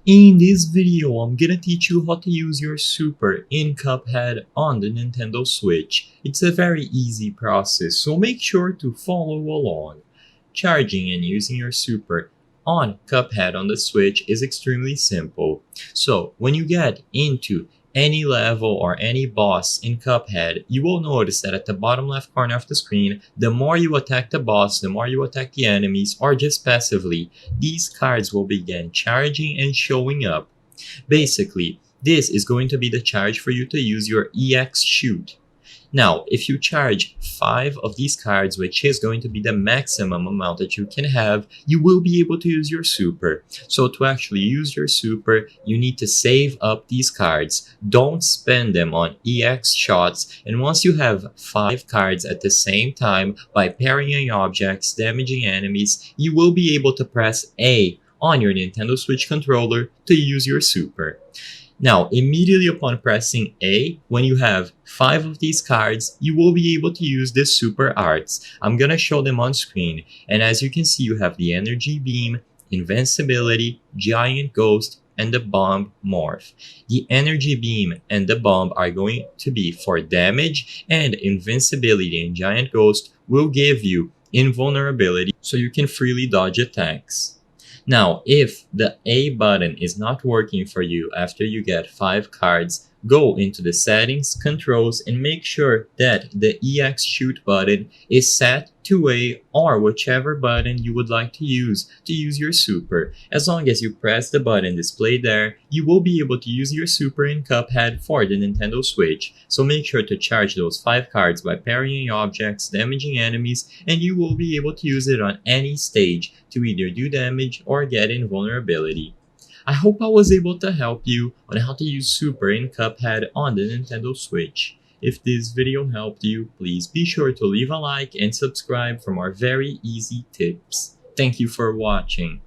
In this video, I'm gonna teach you how to use your super in Cuphead on the Nintendo Switch. It's a very easy process, so make sure to follow along. Charging and using your super on Cuphead on the Switch is extremely simple. So, when you get into any level or any boss in Cuphead, you will notice that at the bottom left corner of the screen, the more you attack the boss, the more you attack the enemies, or just passively, these cards will begin charging and showing up. Basically, this is going to be the charge for you to use your EX shoot. Now, if you charge 5 of these cards, which is going to be the maximum amount that you can have, you will be able to use your super. So to actually use your super, you need to save up these cards. Don't spend them on EX shots, and once you have 5 cards at the same time, by parrying objects, damaging enemies, you will be able to press A on your Nintendo Switch controller to use your super. Now, immediately upon pressing A, when you have 5 of these cards, you will be able to use the super arts. I'm gonna show them on screen, and as you can see, you have the energy beam, invincibility, giant ghost, and the bomb morph. The energy beam and the bomb are going to be for damage, and invincibility and giant ghost will give you invulnerability so you can freely dodge attacks. Now, if the A button is not working for you after you get 5 cards, go into the settings, controls, and make sure that the EX shoot button is set to A or whichever button you would like to use your super. As long as you press the button displayed there, you will be able to use your super in Cuphead for the Nintendo Switch. So make sure to charge those 5 cards by parrying objects, damaging enemies, and you will be able to use it on any stage to either do damage or get invulnerability. I hope I was able to help you on how to use Super in Cuphead on the Nintendo Switch. If this video helped you, please be sure to leave a like and subscribe for more very easy tips. Thank you for watching.